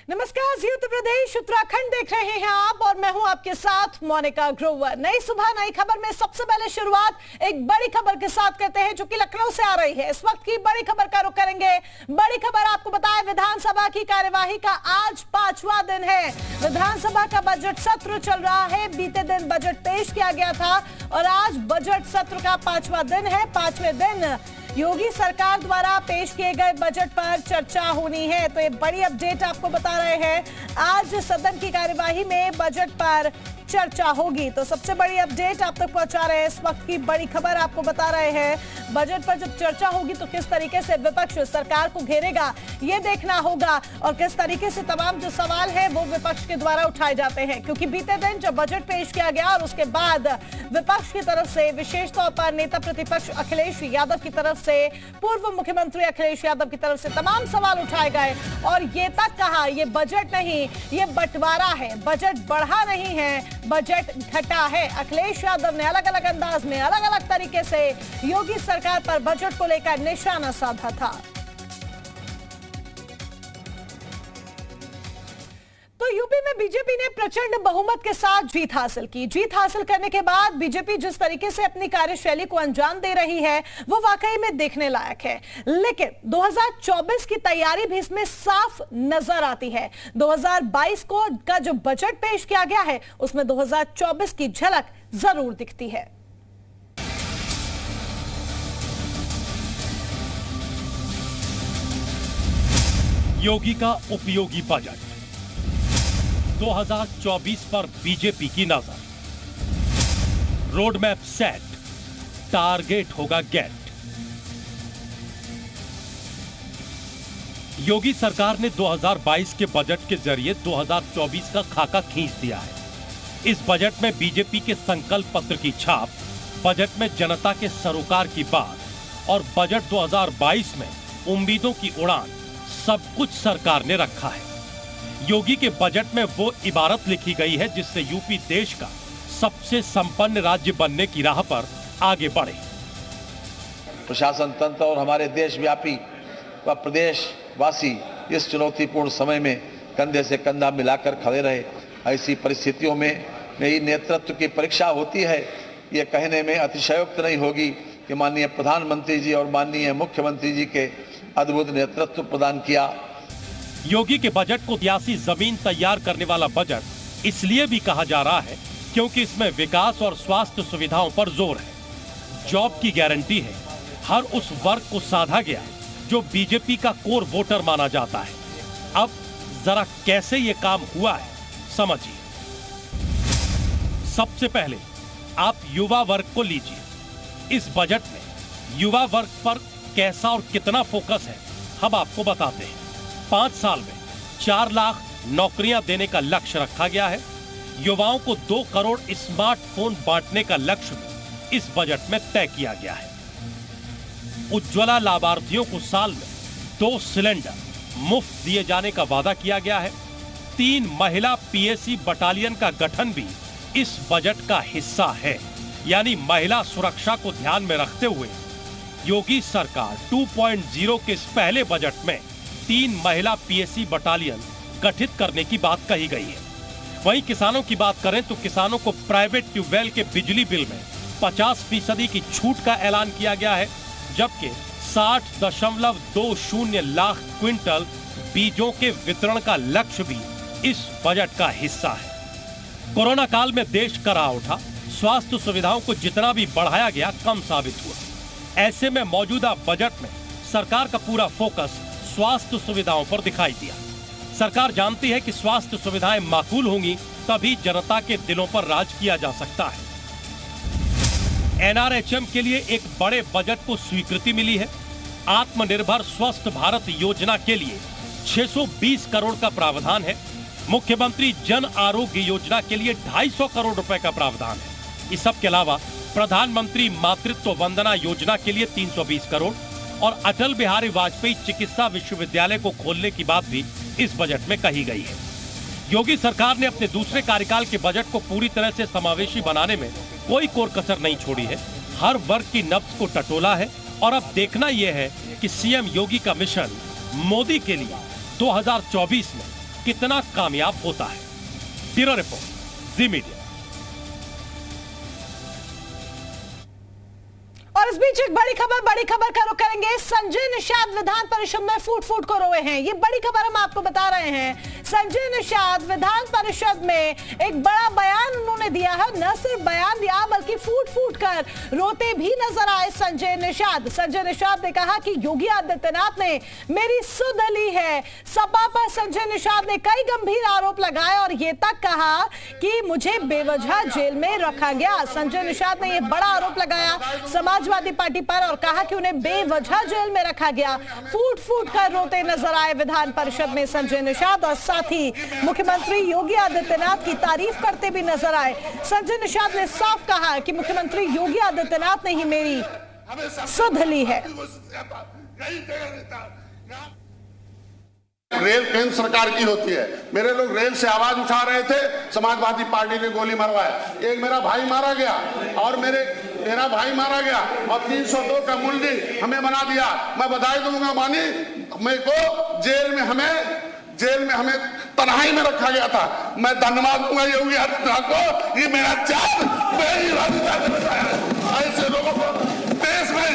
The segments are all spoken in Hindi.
नमस्कार जी, उत्तर प्रदेश उत्तराखंड देख रहे हैं आप और मैं हूं आपके साथ मोनिका ग्रोवर। नई सुबह नई खबर में सबसे पहले शुरुआत एक बड़ी खबर के साथ करते हैं जो कि लखनऊ से आ रही है। इस वक्त की बड़ी खबर का रुख करेंगे। बड़ी खबर आपको बताएं, विधानसभा की कार्यवाही का आज 5वां दिन है। विधानसभा का बजट सत्र चल रहा है। बीते दिन बजट पेश किया गया था और आज बजट सत्र का 5वां दिन है। 5वें दिन योगी सरकार द्वारा पेश किए गए बजट पर चर्चा होनी है। तो ये बड़ी अपडेट आपको बता रहे हैं, आज सदन की कार्यवाही में बजट पर चर्चा होगी। तो सबसे बड़ी अपडेट आप तक पहुंचा रहे हैं, इस वक्त की बड़ी खबर आपको बता रहे हैं। बजट पर जब चर्चा होगी तो किस तरीके से विपक्ष सरकार को घेरेगा ये देखना होगा और किस तरीके से तमाम जो सवाल है वो विपक्ष के द्वारा उठाए जाते हैं। क्योंकि बीते दिन जब बजट पेश किया गया और उसके बाद विपक्ष की तरफ से, विशेष तौर पर नेता प्रतिपक्ष अखिलेश यादव की तरफ से, पूर्व मुख्यमंत्री अखिलेश यादव की तरफ से तमाम सवाल उठाए गए और ये तक कहा ये बजट नहीं, ये बंटवारा है, बजट बढ़ा नहीं है, बजट घटा है। अखिलेश यादव ने अलग अलग अंदाज में, अलग अलग तरीके से योगी सरकार पर बजट को लेकर निशाना साधा था। तो यूपी में बीजेपी ने प्रचंड बहुमत के साथ जीत हासिल की। जीत हासिल करने के बाद बीजेपी जिस तरीके से अपनी कार्यशैली को अंजाम दे रही है वो वाकई में देखने लायक है। लेकिन 2024 की तैयारी भी इसमें साफ नजर आती है। 2022 का जो बजट पेश किया गया है उसमें 2024 की झलक जरूर दिखती है। योगी का उपयोगी बजट 2024 पर बीजेपी की नजर। रोड मैप सेट, टारगेट होगा गेट। योगी सरकार ने 2022 के बजट के जरिए 2024 का खाका खींच दिया है। इस बजट में बीजेपी के संकल्प पत्र की छाप, बजट में जनता के सरोकार की बात और बजट 2022 में उम्मीदों की उड़ान, सब कुछ सरकार ने रखा है। योगी के बजट में वो इबारत लिखी गई है जिससे यूपी देश का सबसे संपन्न राज्य बनने की राह पर आगे बढ़े। प्रशासन तंत्र और हमारे देशव्यापी व प्रदेशवासी इस चुनौतीपूर्ण समय में कंधे से कंधा मिलाकर खड़े रहे। ऐसी परिस्थितियों में नई नेतृत्व की परीक्षा होती है। ये कहने में अतिशयोक्त नहीं होगी कि माननीय प्रधानमंत्री जी और माननीय मुख्यमंत्री जी के अद्भुत नेतृत्व प्रदान किया। योगी के बजट को सियासी जमीन तैयार करने वाला बजट इसलिए भी कहा जा रहा है क्योंकि इसमें विकास और स्वास्थ्य सुविधाओं पर जोर है। जॉब की गारंटी है। हर उस वर्ग को साधा गया जो बीजेपी का कोर वोटर माना जाता है। अब जरा कैसे ये काम हुआ है समझिए। सबसे पहले आप युवा वर्ग को लीजिए। इस बजट में युवा वर्ग पर कैसा और कितना फोकस है हम आपको बताते हैं। 5 साल में 4 लाख नौकरियां देने का लक्ष्य रखा गया है। युवाओं को 2 करोड़ स्मार्टफोन बांटने का लक्ष्य भी इस बजट में तय किया गया है। उज्ज्वला लाभार्थियों को साल में 2 सिलेंडर मुफ्त दिए जाने का वादा किया गया है। 3 महिला पीएसी बटालियन का गठन भी इस बजट का हिस्सा है। यानी महिला सुरक्षा को ध्यान में रखते हुए योगी सरकार 2.0 के इस पहले बजट में 3 महिला पीएसी बटालियन गठित करने की बात कही गई है। वहीं किसानों की बात करें तो किसानों को प्राइवेट ट्यूबवेल के बिजली बिल में 50% की छूट का ऐलान किया गया है, जबकि 60.20 लाख क्विंटल बीजों के वितरण का लक्ष्य भी इस बजट का हिस्सा है। कोरोना काल में देश करा उठा। स्वास्थ्य सुविधाओं को जितना भी बढ़ाया गया कम साबित हुआ। ऐसे में मौजूदा बजट में सरकार का पूरा फोकस स्वास्थ्य सुविधाओं पर दिखाई दिया। सरकार जानती है कि स्वास्थ्य सुविधाएं माकूल होंगी तभी जनता के दिलों पर राज किया जा सकता है। एनआरएचएम के लिए एक बड़े बजट को स्वीकृति मिली है। आत्मनिर्भर स्वस्थ भारत योजना के लिए 620 करोड़ का प्रावधान है। मुख्यमंत्री जन आरोग्य योजना के लिए 250 करोड़ रुपए का प्रावधान है। इस सब के अलावा प्रधानमंत्री मातृत्व वंदना योजना के लिए 320 करोड़ और अटल बिहारी वाजपेयी चिकित्सा विश्वविद्यालय को खोलने की बात भी इस बजट में कही गई है। योगी सरकार ने अपने दूसरे कार्यकाल के बजट को पूरी तरह से समावेशी बनाने में कोई कोर कसर नहीं छोड़ी है। हर वर्ग की नब्ज को टटोला है और अब देखना यह है कि सीएम योगी का मिशन मोदी के लिए 2024 में कितना कामयाब होता है। ब्यूरो रिपोर्ट, जी मीडिया। और इस बीच एक बड़ी खबर का रुख करेंगे। संजय निषाद विधान परिषद में फूट फूट को रोए हैं। ये बड़ी खबर हम आपको बता रहे हैं। संजय निषाद विधान परिषद में एक बड़ा बयान उन्होंने दिया है। न सिर्फ बयान दिया बल्कि फूट फूट कर रोते भी नजर आए संजय निषाद। संजय निषाद ने कहा कि योगी आदित्यनाथ ने मेरी सुध ली है। सपा पर संजय निषाद ने कई गंभीर आरोप लगाए और ये तक कहा कि मुझे बेवजह जेल में रखा गया। संजय निषाद ने यह बड़ा आरोप लगाया समाजवादी पार्टी पर और कहा कि उन्हें बेवजह जेल में रखा गया। फूट फूट कर रोते नजर आए विधान परिषद में संजय निषाद और साथ ही मुख्यमंत्री योगी आदित्यनाथ की तारीफ करते भी नजर आए। संजय निषाद ने साफ कहा कि मुख्यमंत्री योगी आदित्यनाथ ने ही मेरी सुध ली है। रेल केंद्र सरकार की होती है। मेरे लोग रेल से आवाज उठा रहे थे, समाजवादी पार्टी ने गोली मरवाया। एक मेरा भाई मारा गया और मेरा भाई मारा गया और 302 का मूल्य हमें बना दिया। मैं बधाई दूंगा मानी, मेरे को जेल में हमें तन्हाई में रखा गया था। मैं धन्यवाद दूंगा योगी आदित्यनाथ को, ये मेरा ऐसे लोगों को देश में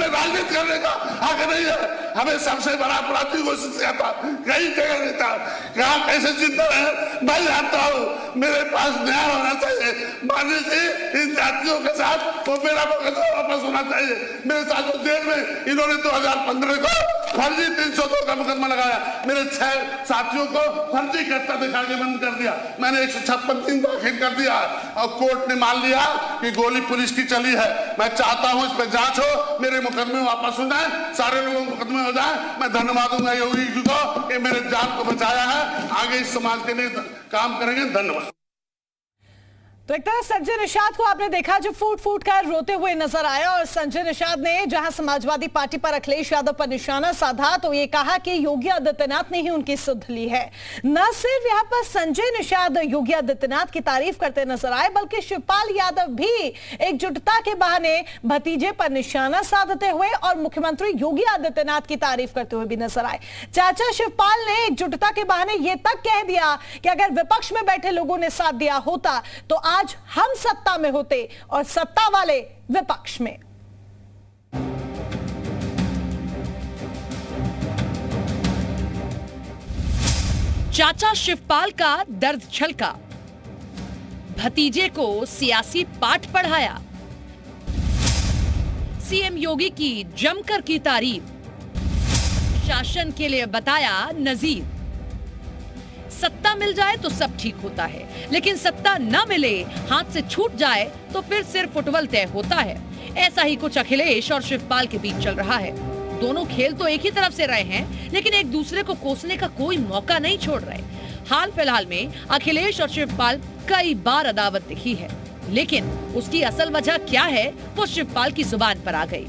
राजनीति करने का हक नहीं है। हमें सबसे बड़ा अपराधी घोषित किया था, कई जगह देता यहाँ कैसे जिंदा है मैं जानता हूँ। मेरे पास न्याय होना चाहिए। माननीय जी, इन जातियों के साथ वो मेरा मुकदमा वापस होना चाहिए। मेरे साथ तो जेल में इन्होंने 2015 को फर्जी 302 का मुकदमा लगाया। मेरे 6 साथियों को फर्जी करता दिखा के बंद कर दिया। मैंने 156 दिन दाखिल कर दिया और कोर्ट ने मान लिया कि गोली पुलिस की चली है। मैं चाहता हूँ इस पर जांच हो, मेरे मुकदमे वापस हो जाए, सारे लोगों को मुकदमे हो जाए। मैं धन्यवाद दूंगा योगी जी को कि मेरे जान को बचाया है। आगे इस समाज के लिए काम करेंगे। धन्यवाद। तो एक तरह संजय निषाद को आपने देखा जो फूट फूट कर रोते हुए नजर आया और संजय निषाद ने जहां समाजवादी पार्टी पर अखिलेश यादव पर निशाना साधा तो ये कहा कि योगी आदित्यनाथ ने ही उनकी सुध ली है। न सिर्फ यहां पर संजय निषाद योगी आदित्यनाथ की तारीफ करते नजर आए बल्कि शिवपाल यादव भी एकजुटता के बहाने भतीजे पर निशाना साधते हुए और मुख्यमंत्री योगी आदित्यनाथ की तारीफ करते हुए भी नजर आए। चाचा शिवपाल ने एकजुटता के बहाने यह तक कह दिया कि अगर विपक्ष में बैठे लोगों ने साथ दिया होता तो आज हम सत्ता में होते और सत्ता वाले विपक्ष में। चाचा शिवपाल का दर्द छलका, भतीजे को सियासी पाठ पढ़ाया, सीएम योगी की जमकर की तारीफ, शासन के लिए बताया नजीर। सत्ता मिल जाए तो सब ठीक होता है, लेकिन सत्ता न मिले, हाथ से छूट जाए तो फिर सिर फुटबल तय होता है। ऐसा ही कुछ अखिलेश और शिवपाल के बीच चल रहा है। दोनों खेल तो एक ही तरफ से रहे हैं, लेकिन एक दूसरे को कोसने का कोई मौका नहीं छोड़ रहे। हाल फिलहाल में अखिलेश और शिवपाल कई बार अदावत दिखी है, लेकिन उसकी असल वजह क्या है वो शिवपाल की जुबान पर आ गई।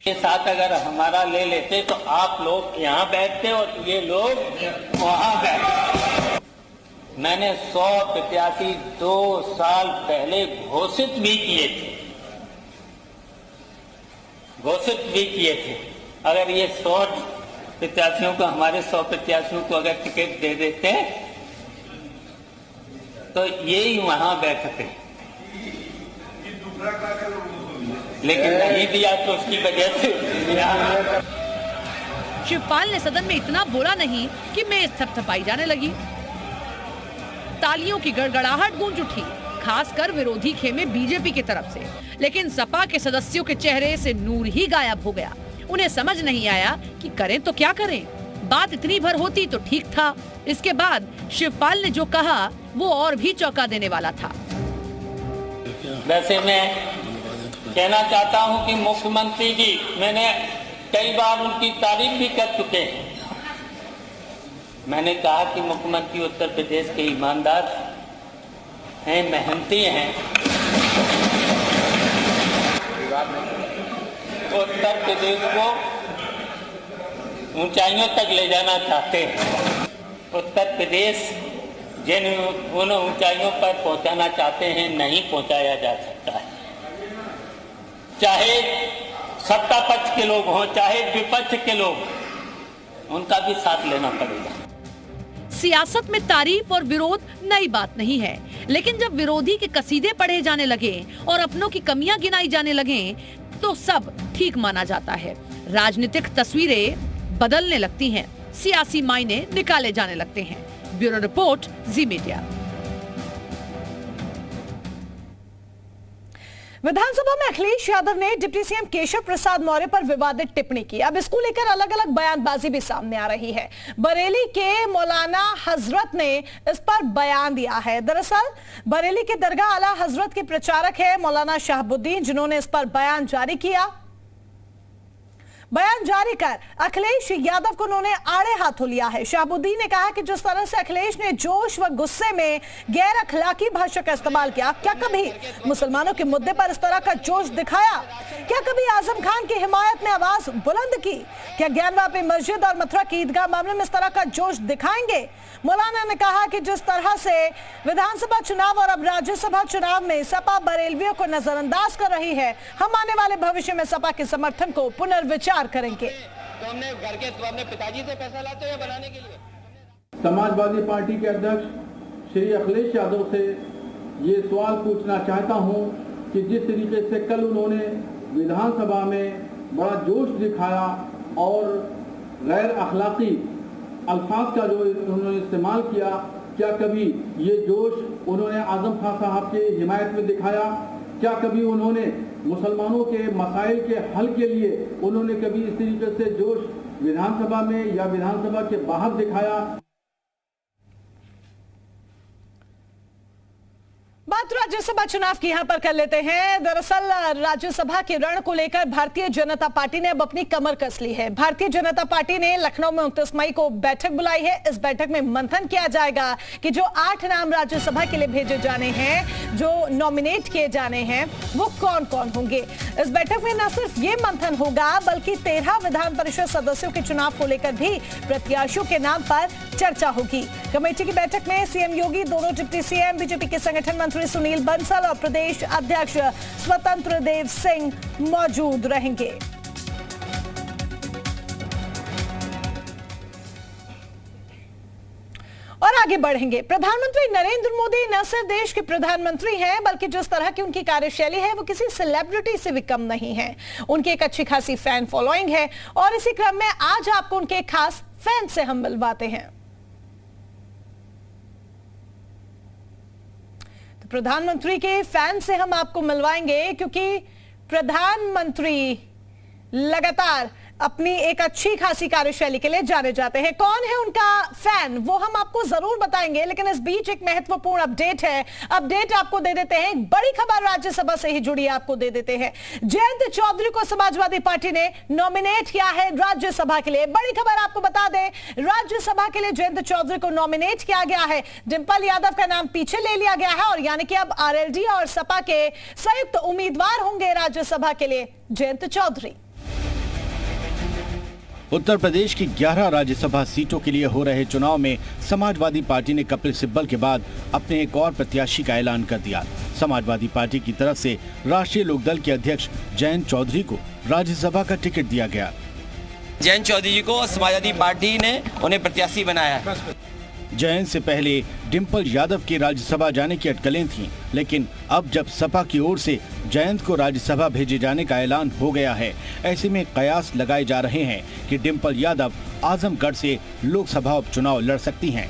ये साथ अगर हमारा ले लेते तो आप लोग यहाँ बैठते और ये लोग वहाँ बैठते। मैंने 100 प्रत्याशी 2 साल पहले घोषित भी किए थे। अगर ये 100 प्रत्याशियों को, हमारे 100 प्रत्याशियों को अगर टिकट दे देते तो ये ही वहां बैठते, लेकिन नहीं दिया तो उसकी वजह से। शिवपाल ने सदन में इतना बोला नहीं कि मेज थपथपाई जाने लगी। तालियों की गड़गड़ाहट गूंज उठी, खासकर विरोधी खेमे बीजेपी की तरफ से। लेकिन सपा के सदस्यों के चेहरे से नूर ही गायब हो गया। उन्हें समझ नहीं आया कि करें तो क्या करें। बात इतनी भर होती तो ठीक था। इसके बाद शिवपाल ने जो कहा वो और भी चौंका देने वाला था। वैसे मैं कहना चाहता हूं कि मुख्यमंत्री जी, मैंने कई बार उनकी तारीफ भी कर चुके हैं। मैंने कहा कि मुख्यमंत्री उत्तर प्रदेश के ईमानदार हैं, मेहनती हैं, उत्तर प्रदेश को ऊंचाइयों तक ले जाना चाहते हैं। उत्तर प्रदेश जिन उन ऊंचाइयों पर पहुंचाना चाहते हैं नहीं पहुंचाया जा सकता है। चाहे सत्ता पक्ष के लोग हों, चाहे विपक्ष के लोग, उनका भी साथ लेना पड़ेगा। सियासत में तारीफ और विरोध नई बात नहीं है, लेकिन जब विरोधी के कसीदे पढ़े जाने लगे और अपनों की कमियां गिनाई जाने लगे तो सब ठीक माना जाता है। राजनीतिक तस्वीरें बदलने लगती हैं, सियासी मायने निकाले जाने लगते हैं। ब्यूरो रिपोर्ट, जी मीडिया। विधानसभा में अखिलेश यादव ने डिप्टी सीएम केशव प्रसाद मौर्य पर विवादित टिप्पणी की। अब इसको लेकर अलग अलग बयानबाजी भी सामने आ रही है। बरेली के मौलाना हजरत ने इस पर बयान दिया है। दरअसल बरेली के दरगाह आला हजरत के प्रचारक है मौलाना शहाबुद्दीन, जिन्होंने इस पर बयान जारी किया। बयान जारी कर अखिलेश यादव को उन्होंने आड़े हाथों लिया है। शहाबुद्दीन ने कहा कि जिस तरह से अखिलेश ने जोश व गुस्से में गैर अखलाकी भाषा का इस्तेमाल किया, क्या कभी मुसलमानों के मुद्दे पर इस तरह का जोश दिखाया? क्या कभी आजम खान की हिमायत में आवाज बुलंद की? क्या ज्ञानवापी मस्जिद और मथुरा की ईदगाह मामले में इस तरह का जोश दिखाएंगे? मौलाना ने कहा कि जिस तरह से विधानसभा चुनाव और अब राज्यसभा चुनाव में सपा बरेलवियों को नजरअंदाज कर रही है, हम आने वाले भविष्य में सपा के समर्थन को पुनर्विचार करेंगे। तो हमने घर के तो अपने पिताजी से पैसा लाते हैं बनाने के लिए। समाजवादी पार्टी के अध्यक्ष श्री अखिलेश यादव से ये सवाल पूछना चाहता हूं कि जिस तरीके से कल उन्होंने विधानसभा में बड़ा जोश दिखाया और गैर अखलाकी अल्फाज का जो उन्होंने इस्तेमाल किया, क्या कभी ये जोश उन्होंने आजम खान साहब के हिमायत में दिखाया? क्या कभी उन्होंने मुसलमानों के मसाइल के हल के लिए उन्होंने कभी इस तरीके से जोश विधानसभा में या विधानसभा के बाहर दिखाया? बात राज्यसभा चुनाव की यहां पर कर लेते हैं। दरअसल राज्यसभा के रण को लेकर भारतीय जनता पार्टी ने अब अपनी कमर कस ली है। भारतीय जनता पार्टी ने लखनऊ में 29 मई को बैठक बुलाई है। इस बैठक में मंथन किया जाएगा कि जो 8 नाम राज्यसभा के लिए भेजे जाने हैं, जो नॉमिनेट किए जाने हैं, वो कौन कौन होंगे। इस बैठक में न सिर्फ ये मंथन होगा बल्कि 13 विधान परिषद सदस्यों के चुनाव को लेकर भी प्रत्याशियों के नाम पर चर्चा होगी। कमेटी की बैठक में सीएम योगी, दोनों डिप्टी सीएम, बीजेपी के संगठन मंत्री सुनील बंसल और प्रदेश अध्यक्ष स्वतंत्र देव सिंह मौजूद रहेंगे। और आगे बढ़ेंगे। प्रधानमंत्री नरेंद्र मोदी न सिर्फ देश के प्रधानमंत्री हैं, बल्कि जिस तरह की उनकी कार्यशैली है वो किसी सेलिब्रिटी से भी कम नहीं है। उनकी एक अच्छी खासी फैन फॉलोइंग है और इसी क्रम में आज आपको उनके खास फैन से हम मिलवाते हैं। तो प्रधानमंत्री के फैन से हम आपको मिलवाएंगे क्योंकि प्रधानमंत्री लगातार अपनी एक अच्छी खासी कार्यशैली के लिए जाने जाते हैं। कौन है उनका फैन वो हम आपको जरूर बताएंगे, लेकिन इस बीच एक महत्वपूर्ण अपडेट है। अपडेट आपको दे देते हैं, एक बड़ी खबर राज्यसभा से ही जुड़ी आपको दे देते हैं। जयंत चौधरी को समाजवादी पार्टी ने नॉमिनेट किया है राज्यसभा के लिए। बड़ी खबर आपको बता दें, राज्यसभा के लिए जयंत चौधरी को नॉमिनेट किया गया है। डिंपल यादव का नाम पीछे ले लिया गया है और यानी कि अब आरएलडी और सपा के संयुक्त उम्मीदवार होंगे राज्यसभा के लिए जयंत चौधरी। उत्तर प्रदेश की 11 राज्यसभा सीटों के लिए हो रहे चुनाव में समाजवादी पार्टी ने कपिल सिब्बल के बाद अपने एक और प्रत्याशी का ऐलान कर दिया। समाजवादी पार्टी की तरफ से राष्ट्रीय लोकदल के अध्यक्ष जयंत चौधरी को राज्यसभा का टिकट दिया गया। जयंत चौधरी जी को समाजवादी पार्टी ने उन्हें प्रत्याशी बनाया है। जयंत से पहले डिंपल यादव के राज्यसभा जाने की अटकलें थीं, लेकिन अब जब सपा की ओर से जयंत को राज्यसभा भेजे जाने का ऐलान हो गया है, ऐसे में कयास लगाए जा रहे हैं कि डिंपल यादव आजमगढ़ से लोकसभा उपचुनाव लड़ सकती हैं।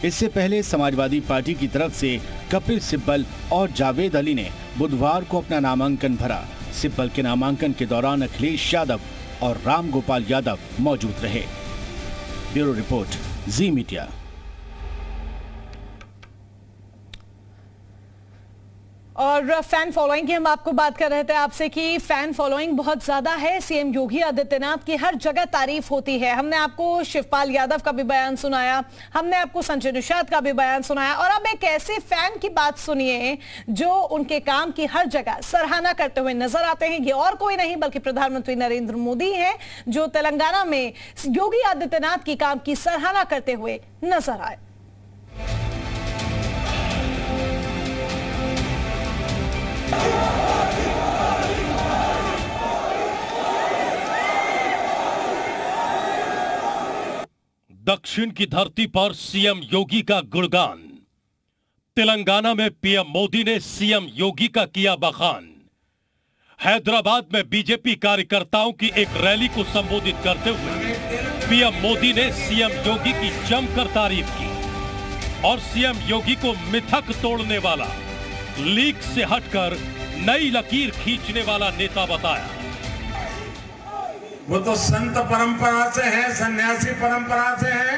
इससे पहले समाजवादी पार्टी की तरफ से कपिल सिब्बल और जावेद अली ने बुधवार को अपना नामांकन भरा। सिब्बल के नामांकन के दौरान अखिलेश यादव और राम गोपाल यादव मौजूद रहे। ब्यूरो रिपोर्ट, जी मीडिया। और फैन फॉलोइंग की हम आपको बात कर रहे थे आपसे कि फैन फॉलोइंग बहुत ज्यादा है। सीएम योगी आदित्यनाथ की हर जगह तारीफ होती है। हमने आपको शिवपाल यादव का भी बयान सुनाया, हमने आपको संजय निषाद का भी बयान सुनाया और अब एक ऐसे फैन की बात सुनिए जो उनके काम की हर जगह सराहना करते हुए नजर आते हैं। ये और कोई नहीं बल्कि प्रधानमंत्री नरेंद्र मोदी हैं, जो तेलंगाना में योगी आदित्यनाथ की काम की सराहना करते हुए नजर आए। दक्षिण की धरती पर सीएम योगी का गुणगान। तेलंगाना में पीएम मोदी ने सीएम योगी का किया बखान। हैदराबाद में बीजेपी कार्यकर्ताओं की एक रैली को संबोधित करते हुए पीएम मोदी ने सीएम योगी की जमकर तारीफ की और सीएम योगी को मिथक तोड़ने वाला, लीक से हटकर नई लकीर खींचने वाला नेता बताया। वो तो संत परंपरा से है, सन्यासी परंपरा से है।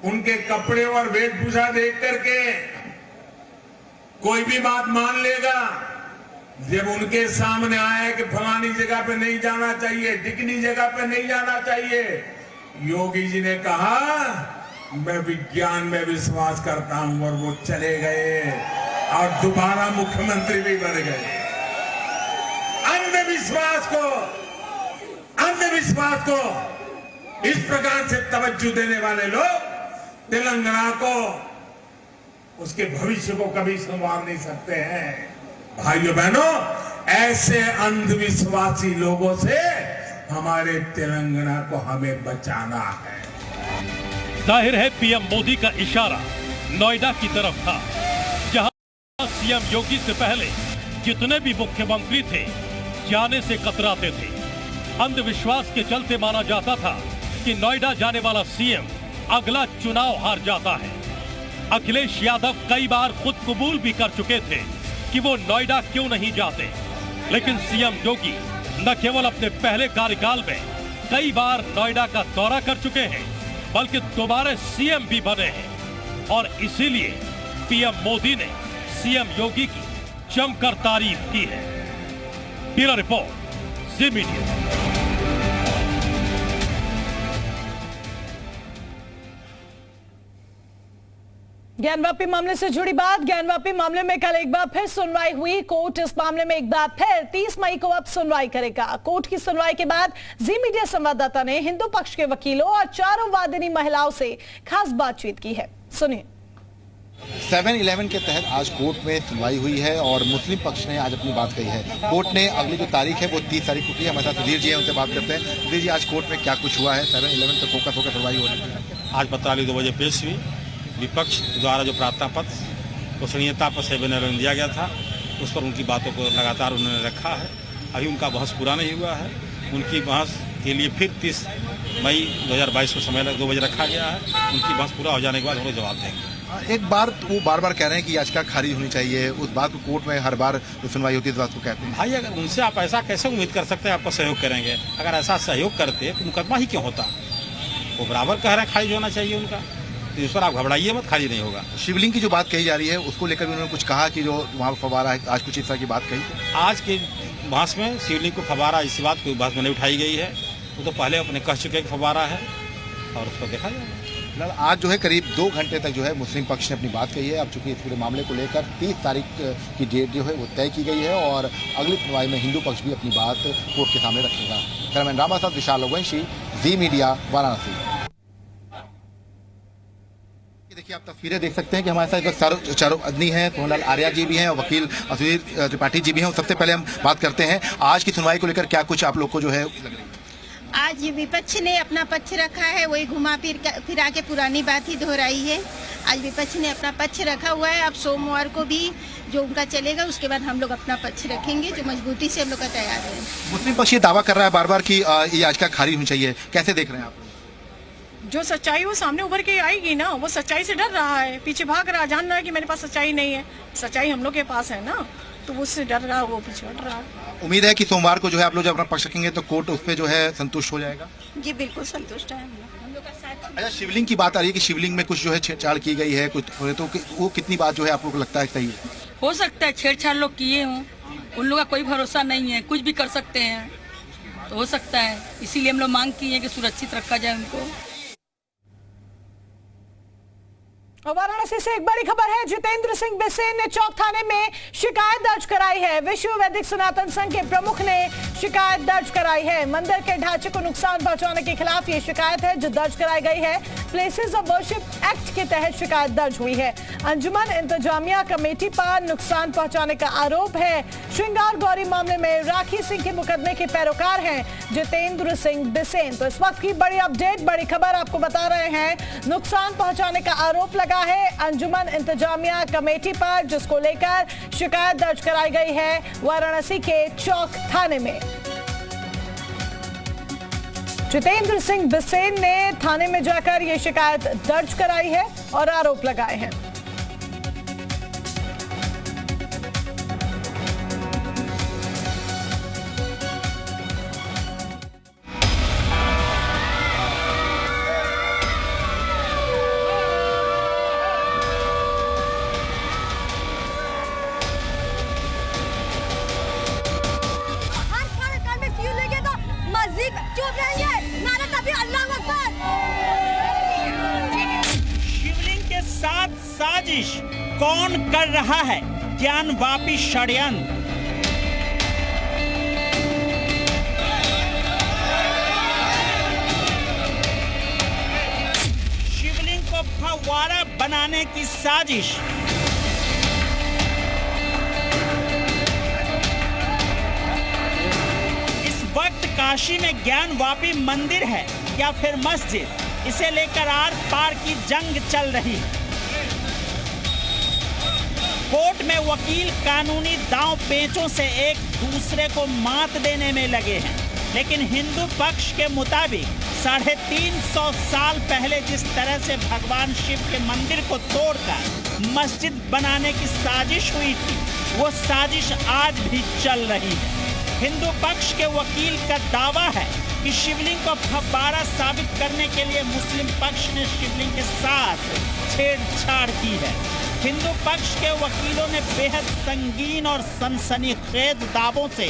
उनके कपड़े और वेशभूषा देख करके कोई भी बात मान लेगा। जब उनके सामने आया कि फलानी जगह पे नहीं जाना चाहिए, ढिकनी जगह पे नहीं जाना चाहिए, योगी जी ने कहा मैं विज्ञान में विश्वास करता हूं, और वो चले गए और दोबारा मुख्यमंत्री भी बन गए। अंधविश्वास को इस प्रकार से तवज्जो देने वाले लोग तेलंगाना को, उसके भविष्य को कभी संवार नहीं सकते हैं। भाइयों बहनों, ऐसे अंधविश्वासी लोगों से हमारे तेलंगाना को हमें बचाना है। जाहिर है पीएम मोदी का इशारा नोएडा की तरफ था, जहां सीएम योगी से पहले जितने भी मुख्यमंत्री थे जाने से कतराते थे। अंधविश्वास के चलते माना जाता था कि नोएडा जाने वाला सीएम अगला चुनाव हार जाता है। अखिलेश यादव कई बार खुद कबूल भी कर चुके थे कि वो नोएडा क्यों नहीं जाते, लेकिन सीएम योगी न केवल अपने पहले कार्यकाल में कई बार नोएडा का दौरा कर चुके हैं, बल्कि दोबारा सीएम भी बने हैं। और इसीलिए पीएम मोदी ने सीएम योगी की जमकर तारीफ की है। ब्यूरो रिपोर्ट, जी मीडिया। ज्ञानवापी मामले से जुड़ी बात। ज्ञानवापी मामले में कल एक बार फिर सुनवाई हुई। कोर्ट इस मामले में एक बार फिर 30 मई को अब सुनवाई करेगा। कोर्ट की सुनवाई के बाद जी मीडिया संवाददाता ने हिंदू पक्ष के वकीलों और चारों वादिनी महिलाओं से खास बातचीत की है। सुनिए। 7/11 के तहत आज कोर्ट में सुनवाई हुई है और मुस्लिम पक्ष ने आज अपनी बात कही है। कोर्ट ने अगली जो तारीख है वो 30 तारीख को की है। हमारे साथ सुधीर जी हैं, उनसे बात करते हैं। सुधीर जी, आज कोर्ट में क्या कुछ हुआ है? 7/11 तक फोकस होकर सुनवाई हो रही है। आज 2 बजे पेश हुई। विपक्ष द्वारा जो प्रार्थना पत्र गोपनीयता पर 7/11 दिया गया था, उस पर उनकी बातों को लगातार उन्होंने रखा है। अभी उनका बहस पूरा नहीं हुआ है। उनकी बहस के लिए फिर 30 मई 2022 को समय 2 बजे रखा गया है। उनकी बहस पूरा हो जाने के बाद हम लोग जवाब देंगे। एक बार वो बार कह रहे हैं कि याचिका खारिज होनी चाहिए। उस बात को कोर्ट में हर बार सुनवाई होती है तो बात को कहते हैं। भाई, अगर उनसे आप ऐसा कैसे उम्मीद कर सकते हैं आपको सहयोग करेंगे? अगर ऐसा सहयोग करते तो मुकदमा ही क्यों होता? वो बराबर कह रहे हैं खारिज होना चाहिए उनका, तो इस पर आप घबराइए मत, खारिज नहीं होगा। शिवलिंग की जो बात कही जा रही है उसको लेकर भी उन्होंने कुछ कहा कि जो वहाँ फवारा है, आज कुछ इस तरह की बात कही। आज के बहस में शिवलिंग को फवारा, इसी बात को बहस में नहीं उठाई गई है। वो तो पहले अपने कह चुके कि फवारा है और उसको देखा जाएगा। आज जो है करीब 2 घंटे तक जो है मुस्लिम पक्ष ने अपनी बात कही है। अब चूंकि इस पूरे मामले को लेकर 30 तारीख की डेट जो है वो तय की गई है और अगली सुनवाई में हिंदू पक्ष भी अपनी बात कोर्ट के सामने रखेगा। कैमरामैन रामा साथ विशाल लोगवंशी, जी मीडिया, वाराणसी। देखिए, आप तस्वीरें देख सकते हैं कि हमारे साथ चारों आदमी हैं। सोहनलाल आर्या जी भी हैं और वकील सुधीर त्रिपाठी जी भी हैं। सबसे पहले हम बात करते हैं आज की सुनवाई को लेकर क्या कुछ आप लोग को जो है लग रही है? आज विपक्ष ने अपना पक्ष रखा है, वही घुमा फिरा के पुरानी बात ही दोहराई है। आज विपक्ष ने अपना पक्ष रखा हुआ है। अब सोमवार को भी जो उनका चलेगा, उसके बाद हम लोग अपना पक्ष रखेंगे, जो मजबूती से हम लोग का तैयार है। मुस्लिम पक्ष ये दावा कर रहा है बार बार कि ये याचिका खारिज होनी चाहिए, कैसे देख रहे हैं आप? जो सच्चाई वो सामने उभर के आएगी ना। वो सच्चाई से डर रहा है, पीछे भाग रहा है, जान रहा है कि मेरे पास सच्चाई नहीं है। सच्चाई हम लोग के पास है ना, तो वो उससे डर रहा है, वो पीछे हट रहा है। उम्मीद है कि सोमवार को जो है आप लोग जब अपना पक्ष रखेंगे तो कोर्ट उस पर जो है संतुष्ट हो जाएगा। जी बिल्कुल संतुष्ट है हम लोग का साथ। अच्छा, शिवलिंग की बात आ रही है कि शिवलिंग में कुछ जो है छेड़छाड़ की गई है कुछ, तो वो कितनी बात जो है आप लोग को लगता है सही है? हो सकता है छेड़छाड़ लोग किए हों, उन लोगों का कोई भरोसा नहीं है, कुछ भी कर सकते हैं, तो हो सकता है। इसीलिए हम लोग मांग की है कि सुरक्षित रखा जाए उनको। वाराणसी से एक बड़ी खबर है। जितेंद्र सिंह बिसेन ने चौक थाने में शिकायत दर्ज कराई है। विश्व वैदिक सनातन संघ के प्रमुख ने शिकायत दर्ज कराई है। मंदिर के ढांचे को नुकसान पहुंचाने के खिलाफ ये शिकायत है जो दर्ज कराई गई है। प्लेसेस ऑफ वर्शिप एक्ट के तहत शिकायत दर्ज हुई है। अंजुमन इंतजामिया कमेटी पर नुकसान पहुंचाने का आरोप है। श्रृंगार गौरी मामले में राखी सिंह के मुकदमे के पैरोकार हैं जितेंद्र सिंह बिसेन। तो इस वक्त की बड़ी अपडेट, बड़ी खबर आपको बता रहे हैं। नुकसान पहुंचाने का आरोप लगा है अंजुमन इंतजामिया कमेटी पर, जिसको लेकर शिकायत दर्ज कराई गई है वाराणसी के चौक थाने में। जितेंद्र सिंह बिसेन ने थाने में जाकर यह शिकायत दर्ज कराई है और आरोप लगाए हैं। शिवलिंग के साथ साजिश कौन कर रहा है? ज्ञानवापी षड्यंत्र। शिवलिंग को फव्वारा बनाने की साजिश। वक्त काशी में ज्ञानवापी मंदिर है या फिर मस्जिद, इसे लेकर आर पार की जंग चल रही है। कोर्ट में वकील कानूनी दांव पेचों से एक दूसरे को मात देने में लगे हैं, लेकिन हिंदू पक्ष के मुताबिक 350 साल पहले जिस तरह से भगवान शिव के मंदिर को तोड़कर मस्जिद बनाने की साजिश हुई थी, वो साजिश आज भी चल रही है। हिंदू पक्ष के वकील का दावा है कि शिवलिंग को फव्वारा साबित करने के लिए मुस्लिम पक्ष ने शिवलिंग के साथ छेड़छाड़ की है। हिंदू पक्ष के वकीलों ने बेहद संगीन और सनसनीखेज दावों से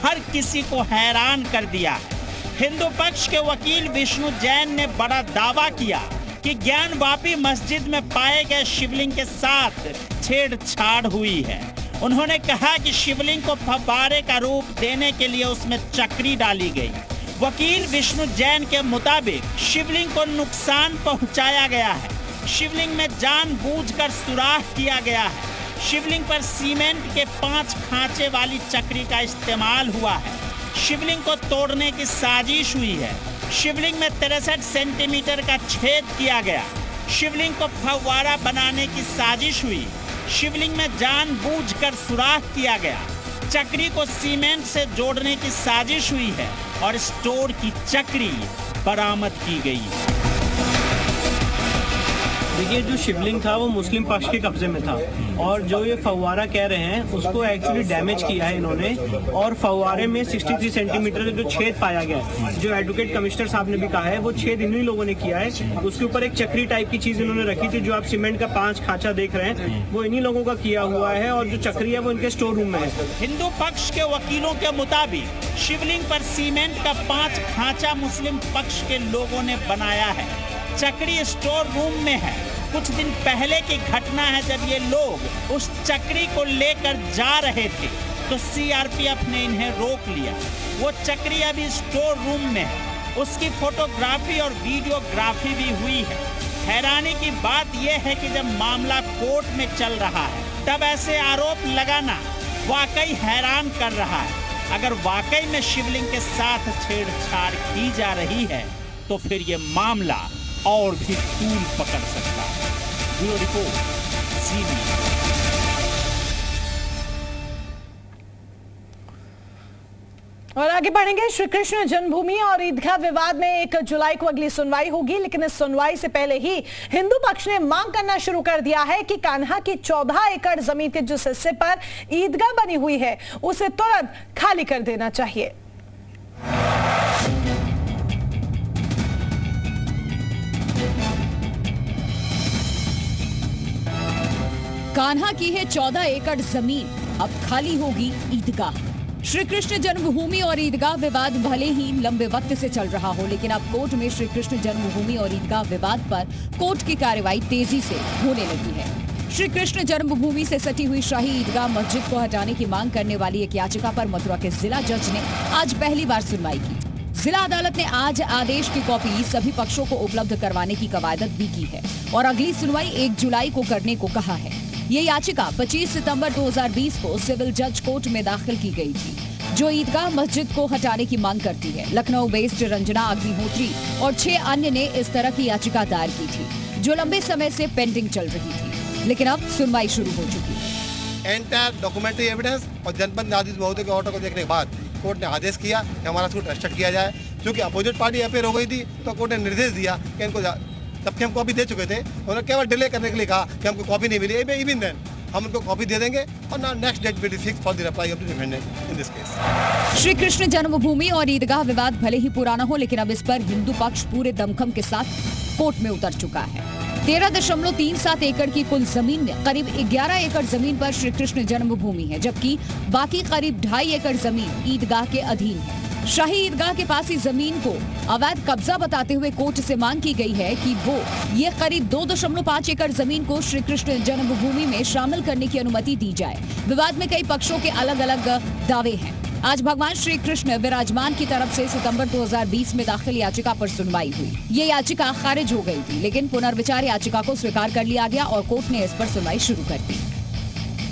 हर किसी को हैरान कर दिया है। हिंदू पक्ष के वकील विष्णु जैन ने बड़ा दावा किया कि ज्ञानवापी मस्जिद में पाए गए शिवलिंग के साथ छेड़छाड़ हुई है। उन्होंने कहा कि शिवलिंग को फव्वारे का रूप देने के लिए उसमें चक्री डाली गई। वकील विष्णु जैन के मुताबिक शिवलिंग को नुकसान पहुंचाया गया है। शिवलिंग में जानबूझकर सुराख किया गया है। शिवलिंग पर सीमेंट के 5 खांचे वाली चक्री का इस्तेमाल हुआ है। शिवलिंग को तोड़ने की साजिश हुई है। शिवलिंग में 63 सेंटीमीटर का छेद किया गया। शिवलिंग को फव्वारा बनाने की साजिश हुई। शिवलिंग में जानबूझकर सुराख किया गया। चक्री को सीमेंट से जोड़ने की साजिश हुई है और स्टोर की चक्री बरामद की गई। देखिए, जो शिवलिंग था वो मुस्लिम पक्ष के कब्जे में था और जो ये फव्वारा कह रहे हैं उसको एक्चुअली डैमेज किया है इन्होंने, और फव्वारे में 63 सेंटीमीटर जो छेद पाया गया है, जो एडवोकेट कमिश्नर साहब ने भी कहा है, वो छेद इन्हीं लोगों ने किया है। उसके ऊपर एक चक्री टाइप की चीज इन्होंने रखी थी। जो आप सीमेंट का 5 खांचा देख रहे हैं वो इन्हीं लोगों का किया हुआ है और जो चक्री है वो इनके स्टोर रूम में है। हिंदू पक्ष के वकीलों के मुताबिक शिवलिंग पर सीमेंट का 5 खांचा मुस्लिम पक्ष के लोगों ने बनाया है। चक्री स्टोर रूम में है। कुछ दिन पहले की घटना है जब ये लोग उस चक्री को लेकर जा रहे थे तो सीआरपीएफ ने इन्हें रोक लिया। वो चक्री अभी स्टोर रूम में है। उसकी फोटोग्राफी और वीडियोग्राफी भी हुई है। हैरानी की बात यह है कि जब मामला कोर्ट में चल रहा है तब ऐसे आरोप लगाना वाकई हैरान कर रहा है। अगर वाकई में शिवलिंग के साथ छेड़छाड़ की जा रही है तो फिर ये मामला और भी तूल पकड़ सकता है। ब्यूरो रिपोर्ट, जी न्यूज़। और आगे बढ़ेंगे। श्री कृष्ण जन्मभूमि और ईदगाह विवाद में 1 जुलाई को अगली सुनवाई होगी, लेकिन इस सुनवाई से पहले ही हिंदू पक्ष ने मांग करना शुरू कर दिया है कि कान्हा की 14 एकड़ जमीन के जिस हिस्से पर ईदगाह बनी हुई है उसे तुरंत खाली कर देना चाहिए। कान्हा की है 14 एकड़ जमीन, अब खाली होगी ईदगाह। श्री कृष्ण जन्मभूमि और ईदगाह विवाद भले ही लंबे वक्त से चल रहा हो, लेकिन अब कोर्ट में श्री कृष्ण जन्मभूमि और ईदगाह विवाद पर कोर्ट की कार्रवाई तेजी से होने लगी है। श्री कृष्ण जन्मभूमि से सटी हुई शाही ईदगाह मस्जिद को हटाने की मांग करने वाली एक याचिका पर मथुरा के जिला जज ने आज पहली बार सुनवाई की। जिला अदालत ने आज आदेश की कॉपी सभी पक्षों को उपलब्ध करवाने की कवायद भी की है और अगली सुनवाई 1 जुलाई को करने को कहा है। ये याचिका 25 सितंबर 2020 को सिविल जज कोर्ट में दाखिल की गई थी, जो ईदगाह मस्जिद को हटाने की मांग करती है। लखनऊ बेस्ड रंजना अग्निहोत्री और 6 अन्य ने इस तरह की याचिका दायर की थी, जो लंबे समय से पेंडिंग चल रही थी, लेकिन अब सुनवाई शुरू हो चुकी है। एंटायर डॉक्यूमेंट्री एविडेंस और जनपद न्यायाधीश महोदय के ऑर्डर को देखने के बाद कोर्ट ने आदेश किया कि हमारा सूट रजिस्टर्ड किया जाए। क्योंकि अपोजिट पार्टी अपेयर हो गई थी, तो कोर्ट ने निर्देश दिया कि इनको, जबकि हम कॉपी दे चुके थे, उन्होंने केवल डिले करने के लिए कहा कि हमको कॉपी नहीं मिली। इवन देन हम उनको कॉपी दे देंगे और ना next date will be fixed for the reply of the defendant in this case. Shri Krishna Janmabhoomi और ईदगाह विवाद भले ही पुराना हो, लेकिन अब इस पर हिंदू पक्ष पूरे दमखम के साथ कोर्ट में उतर चुका है। 13.37 एकड़ की कुल जमीन में करीब 11 एकड़ जमीन पर श्री कृष्ण जन्मभूमि है, जबकि बाकी करीब 2.5 एकड़ जमीन ईदगाह के अधीन है। शाही ईदगाह के पास ही जमीन को अवैध कब्जा बताते हुए कोर्ट से मांग की गई है कि वो ये करीब 2.5 एकड़ जमीन को श्री कृष्ण जन्मभूमि में शामिल करने की अनुमति दी जाए। विवाद में कई पक्षों के अलग अलग दावे हैं। आज भगवान श्री कृष्ण विराजमान की तरफ से सितंबर 2020 में दाखिल याचिका पर सुनवाई हुई। ये याचिका खारिज हो गई थी, लेकिन पुनर्विचार याचिका को स्वीकार कर लिया गया और कोर्ट ने इस पर सुनवाई शुरू कर दी।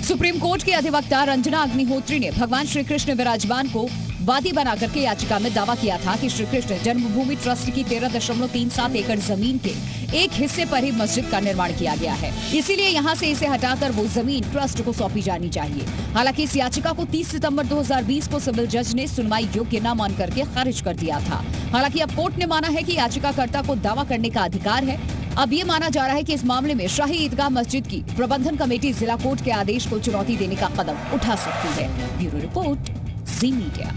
सुप्रीम कोर्ट के अधिवक्ता रंजना अग्निहोत्री ने भगवान श्री कृष्ण विराजमान को वादी बनाकर के याचिका में दावा किया था कि श्री कृष्ण जन्मभूमि ट्रस्ट की 13.37 एकड़ जमीन के एक हिस्से पर ही मस्जिद का निर्माण किया गया है, इसीलिए यहां से इसे हटाकर वो जमीन ट्रस्ट को सौंपी जानी चाहिए। हालांकि इस याचिका को 30 सितंबर 2020 को सिविल जज ने सुनवाई योग्य न मान करके खारिज कर दिया था। हालांकि अब कोर्ट ने माना है कि याचिकाकर्ता को दावा करने का अधिकार है। अब ये माना जा रहा है कि इस मामले में शाही ईदगाह मस्जिद की प्रबंधन कमेटी जिला कोर्ट के आदेश को चुनौती देने का कदम उठा सकती है। ब्यूरो रिपोर्ट, जी मीडिया।